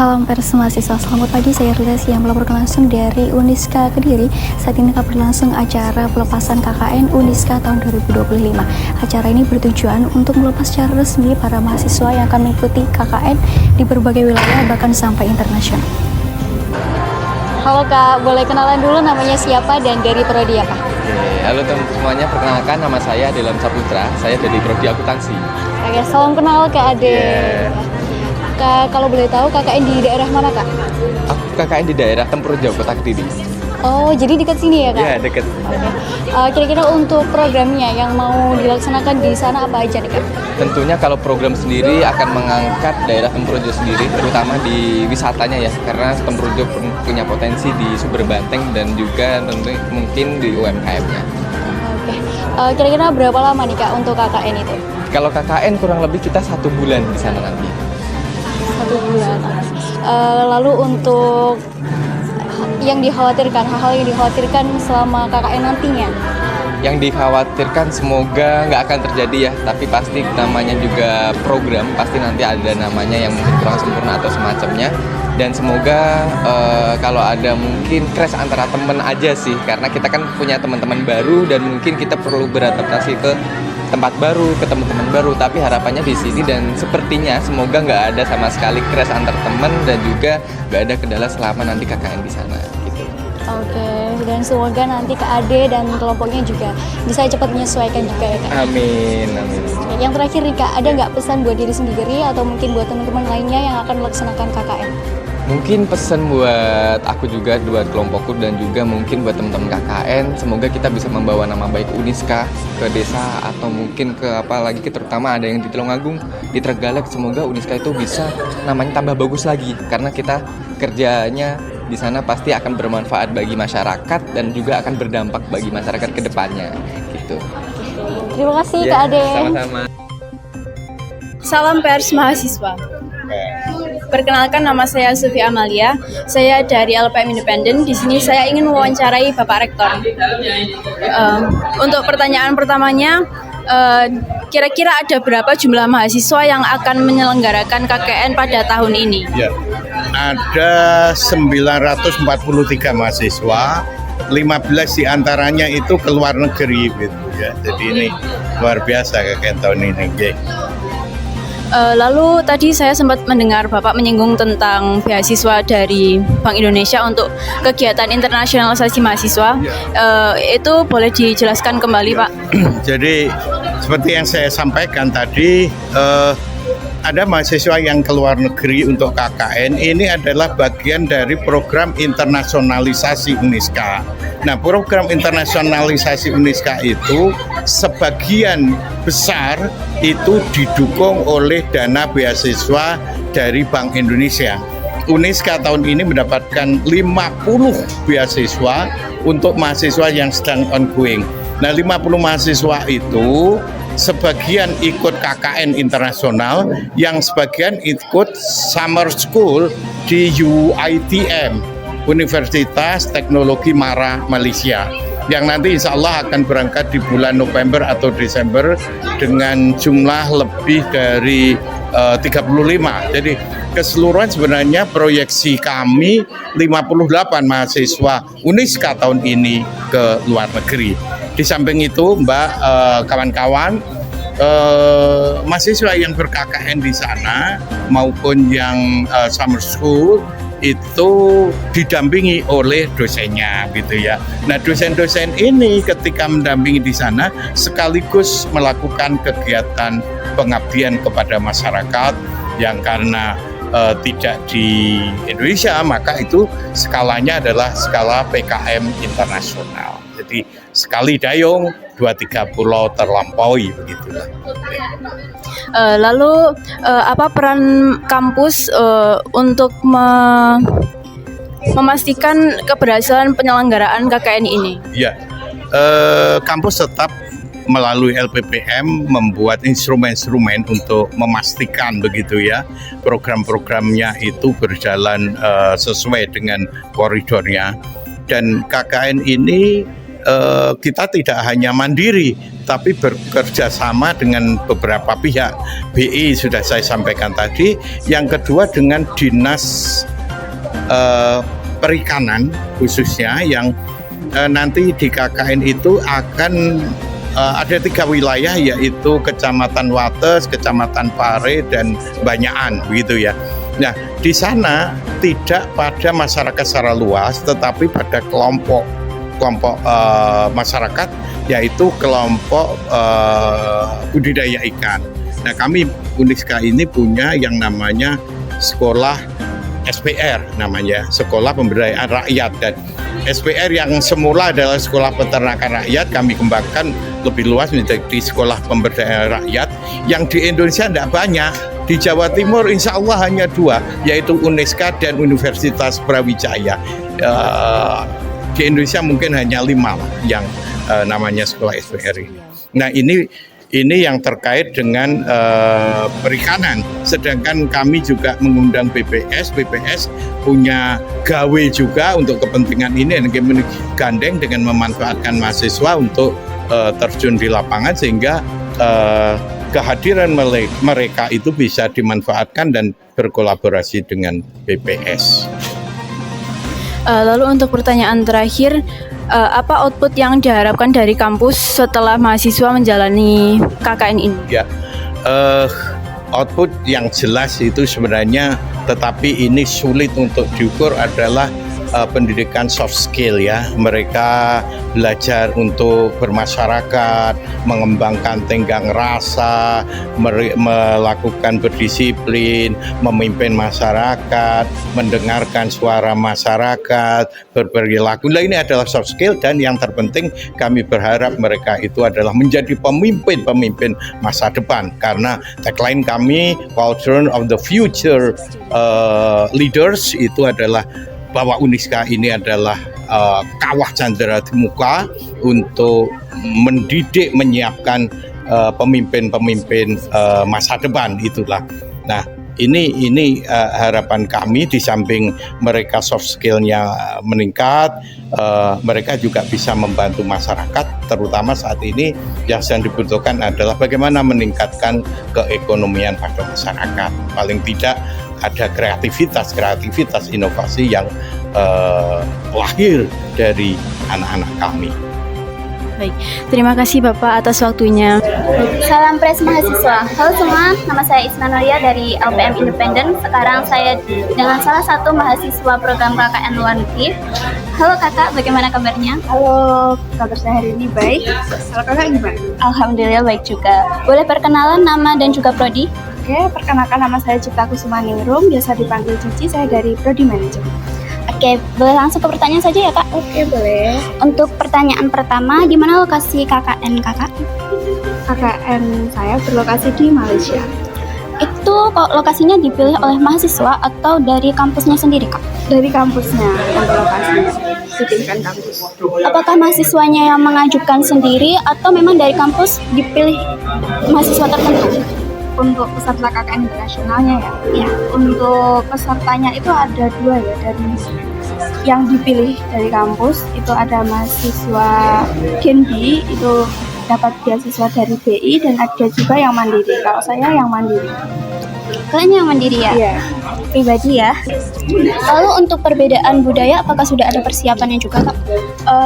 Salam pers mahasiswa, selamat pagi, saya Rilesi yang melaporkan langsung dari Uniska Kediri. Saat ini akan berlangsung acara pelepasan KKN Uniska tahun 2025. Acara ini bertujuan untuk melepas secara resmi para mahasiswa yang akan mengikuti KKN di berbagai wilayah, bahkan sampai internasional. Halo Kak, boleh kenalan dulu namanya siapa dan dari prodi apa? Halo teman-teman semuanya, perkenalkan nama saya Adelam Saputra, saya dari prodi akuntansi. Oke, salam kenal Kak Ade. Kak, kalau boleh tahu KKN di daerah mana Kak? Aku KKN di daerah Tempurjo, Kota Kediri. Oh, jadi dekat sini ya Kak? Iya, dekat. Kira-kira untuk programnya yang mau dilaksanakan di sana apa aja nih Kak? Tentunya kalau program sendiri akan mengangkat daerah Tempurjo sendiri, terutama di wisatanya ya, karena Tempurjo punya potensi di sumber banteng dan juga tentu mungkin di UMKM-nya. Oke, kira-kira berapa lama nih Kak untuk KKN itu? Kalau KKN kurang lebih kita 1 bulan di sana nanti. 1 bulan. Lalu untuk yang dikhawatirkan, hal-hal yang dikhawatirkan selama KKN nantinya? Yang dikhawatirkan semoga nggak akan terjadi ya, tapi pasti namanya juga program, pasti nanti ada namanya yang mungkin kurang sempurna atau semacamnya. Dan semoga kalau ada mungkin crash antara teman aja sih, karena kita kan punya teman-teman baru dan mungkin kita perlu beradaptasi ke tempat baru, ke teman-teman baru. Tapi harapannya di sini dan sepertinya semoga nggak ada sama sekali crash antar teman dan juga nggak ada kendala selama nanti KKN di sana. Gitu. Oke, dan semoga nanti Kak Ade dan kelompoknya juga bisa cepat menyesuaikan juga ya Kak. Amin, amin. Yang terakhir nih Kak, ada nggak pesan buat diri sendiri atau mungkin buat teman-teman lainnya yang akan melaksanakan KKN? Mungkin pesan buat aku juga, buat kelompokku dan juga mungkin buat teman-teman KKN, semoga kita bisa membawa nama baik Uniska ke desa atau mungkin ke apalagi terutama ada yang di Tulungagung, di Trenggalek, semoga Uniska itu bisa namanya tambah bagus lagi karena kita kerjanya di sana pasti akan bermanfaat bagi masyarakat dan juga akan berdampak bagi masyarakat ke depannya gitu. Terima kasih Ya, Kak Ade. sama-sama. Salam pers mahasiswa. Perkenalkan, nama saya Sufi Amalia. Saya dari LPM Independen. Di sini saya ingin mewawancarai Bapak Rektor. Untuk pertanyaan pertamanya, kira-kira ada berapa jumlah mahasiswa yang akan menyelenggarakan KKN pada tahun ini? Ya, ada 943 mahasiswa, 15 diantaranya itu ke luar negeri gitu ya. Jadi ini luar biasa KKN tahun ini. Okay. Lalu tadi saya sempat mendengar Bapak menyinggung tentang beasiswa dari Bank Indonesia untuk kegiatan internasionalisasi mahasiswa. Itu boleh dijelaskan kembali Pak? Jadi seperti yang saya sampaikan tadi, ada mahasiswa yang keluar negeri untuk KKN. Ini adalah bagian dari program internasionalisasi Uniska. Nah, program internasionalisasi Uniska itu sebagian besar itu didukung oleh dana beasiswa dari Bank Indonesia. Uniska tahun ini mendapatkan 50 beasiswa untuk mahasiswa yang sedang ongoing. Nah, 50 mahasiswa itu sebagian ikut KKN internasional, yang sebagian ikut summer school di UITM, Universitas Teknologi Mara, Malaysia, yang nanti insya Allah akan berangkat di bulan November atau Desember dengan jumlah lebih dari 35. Jadi keseluruhan sebenarnya proyeksi kami 58 mahasiswa Uniska tahun ini ke luar negeri. Di samping itu Mbak, kawan-kawan, mahasiswa yang ber-KKN di sana maupun yang summer school itu didampingi oleh dosennya gitu ya. Nah, dosen-dosen ini ketika mendampingi di sana sekaligus melakukan kegiatan pengabdian kepada masyarakat yang karena tidak di Indonesia, maka itu skalanya adalah skala PKM internasional. Jadi sekali dayung 2-3 pulau terlampaui begitulah. Lalu apa peran kampus untuk memastikan keberhasilan penyelenggaraan KKN ini? Ya, kampus tetap melalui LPPM membuat instrumen-instrumen untuk memastikan begitu ya program-programnya itu berjalan sesuai dengan koridornya. Dan KKN ini kita tidak hanya mandiri, tapi bekerja sama dengan beberapa pihak. BI sudah saya sampaikan tadi. Yang kedua dengan dinas perikanan khususnya yang nanti di KKN itu akan ada 3 wilayah, yaitu Kecamatan Wates, Kecamatan Pare, dan Banyakan, begitu ya. Nah, di sana tidak pada masyarakat secara luas, tetapi pada kelompok masyarakat, yaitu kelompok budidaya ikan. Nah, kami Uniska ini punya yang namanya sekolah SPR, namanya Sekolah Pemberdayaan Rakyat, dan SPR yang semula adalah Sekolah Peternakan Rakyat kami kembangkan lebih luas menjadi Sekolah Pemberdayaan Rakyat yang di Indonesia tidak banyak. Di Jawa Timur insya Allah hanya 2, yaitu Uniska dan Universitas Brawijaya. Di Indonesia mungkin hanya 5 yang namanya sekolah SPR ini. Nah, ini yang terkait dengan perikanan. Sedangkan kami juga mengundang BPS punya gawe juga untuk kepentingan ini, dan kami gandeng dengan memanfaatkan mahasiswa untuk terjun di lapangan, sehingga kehadiran mereka itu bisa dimanfaatkan dan berkolaborasi dengan BPS. Lalu untuk pertanyaan terakhir, apa output yang diharapkan dari kampus setelah mahasiswa menjalani KKN ini? Ya, output yang jelas itu sebenarnya, tetapi ini sulit untuk diukur, adalah pendidikan soft skill ya. Mereka belajar untuk bermasyarakat, mengembangkan tenggang rasa, melakukan berdisiplin, memimpin masyarakat, mendengarkan suara masyarakat, berperilaku. Nah, ini adalah soft skill, dan yang terpenting kami berharap mereka itu adalah menjadi pemimpin masa depan, karena tagline kami Children of the Future Leaders itu adalah bahwa Uniska ini adalah kawah candera di muka untuk mendidik, menyiapkan pemimpin-pemimpin masa depan, itulah. Nah, ini harapan kami. Di samping mereka soft skill-nya meningkat, mereka juga bisa membantu masyarakat, terutama saat ini yang sedang dibutuhkan adalah bagaimana meningkatkan keekonomian pada masyarakat. Paling tidak ada kreativitas inovasi yang lahir dari anak-anak kami. Baik, terima kasih Bapak atas waktunya. Salam Pres Mahasiswa. Halo semua, nama saya Isma Nolia dari LPM Independen. Sekarang saya dengan salah satu mahasiswa program KKN luar negeri. Halo kakak, bagaimana kabarnya? Halo, kabar saya hari ini baik. Kalau kakak gimana? Alhamdulillah baik juga. Boleh perkenalan nama dan juga prodi? Oke, perkenalkan nama saya Cipta Kusuma Ningrum, biasa dipanggil Cici, saya dari Prodi Manajemen. Oke, boleh langsung ke pertanyaan saja ya kak? Oke, boleh. Untuk pertanyaan pertama, di mana lokasi KKN kakak? KKN saya berlokasi di Malaysia. Itu kok lokasinya dipilih oleh mahasiswa atau dari kampusnya sendiri kak? Dari kampusnya untuk lokasinya, dipilihkan kampus. Apakah mahasiswanya yang mengajukan sendiri atau memang dari kampus dipilih mahasiswa tertentu? Untuk peserta KKN internasionalnya Ya. Untuk pesertanya itu ada 2 ya, dari yang dipilih dari kampus itu ada mahasiswa Genbi, itu dapat beasiswa dari BI, dan ada juga yang mandiri. Kalau saya yang mandiri. Kalian yang mandiri ya? Iya. Pribadi ya. Lalu untuk perbedaan budaya, apakah sudah ada persiapannya juga kak?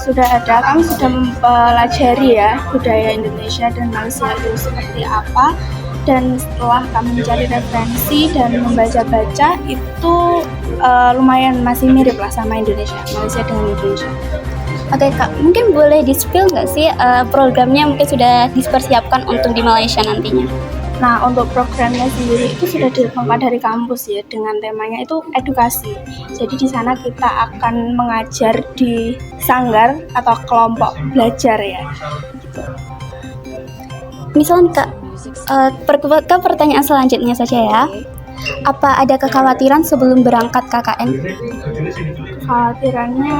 Sudah ada, kami sudah mempelajari ya budaya Indonesia dan Malaysia itu seperti apa. Dan setelah kami mencari referensi dan membaca-baca, itu lumayan masih mirip lah sama Indonesia, Malaysia dengan Indonesia. Oke kak, mungkin boleh di-spill nggak sih programnya mungkin sudah dipersiapkan untuk di Malaysia nantinya? Nah, untuk programnya sendiri itu sudah dikembangkan dari kampus ya, dengan temanya itu edukasi. Jadi di sana kita akan mengajar di sanggar atau kelompok belajar ya. Gitu. Misalnya kak, ke pertanyaan selanjutnya saja ya. Apa ada kekhawatiran sebelum berangkat KKN? Kekhawatirannya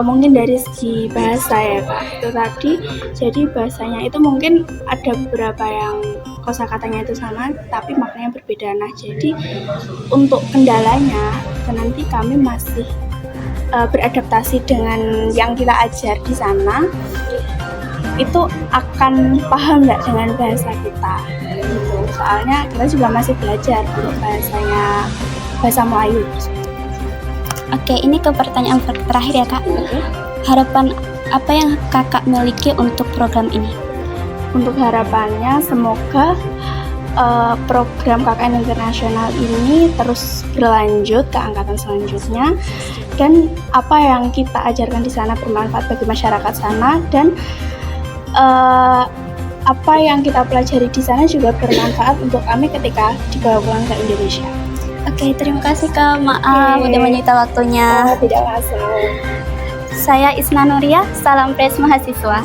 mungkin dari segi bahasa ya Pak, itu tadi. Jadi bahasanya itu mungkin ada beberapa yang kosakatanya itu sama tapi maknanya berbeda. Nah, jadi untuk kendalanya nanti kami masih beradaptasi dengan yang kita ajar di sana, itu akan paham nggak dengan bahasa kita gitu. Soalnya kita juga masih belajar untuk bahasa Melayu. Oke, ini ke pertanyaan terakhir ya Kak. Harapan apa yang Kakak miliki untuk program ini? Untuk harapannya semoga program KKN internasional ini terus berlanjut ke angkatan selanjutnya, dan apa yang kita ajarkan di sana bermanfaat bagi masyarakat sana, dan apa yang kita pelajari di sana juga bermanfaat untuk kami ketika dibawa pulang ke Indonesia. Oke, terima kasih Kak. Maaf udah menyita waktunya. Tidak masalah. Saya Isna Nuria, salam pres mahasiswa.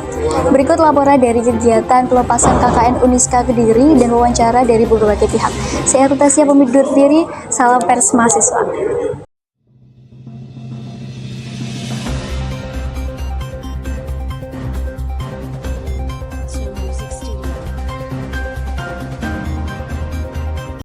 Berikut laporan dari kegiatan pelepasan KKN Uniska Kediri dan wawancara dari berbagai pihak. Saya Rutasia pamit undur diri, salam pers mahasiswa.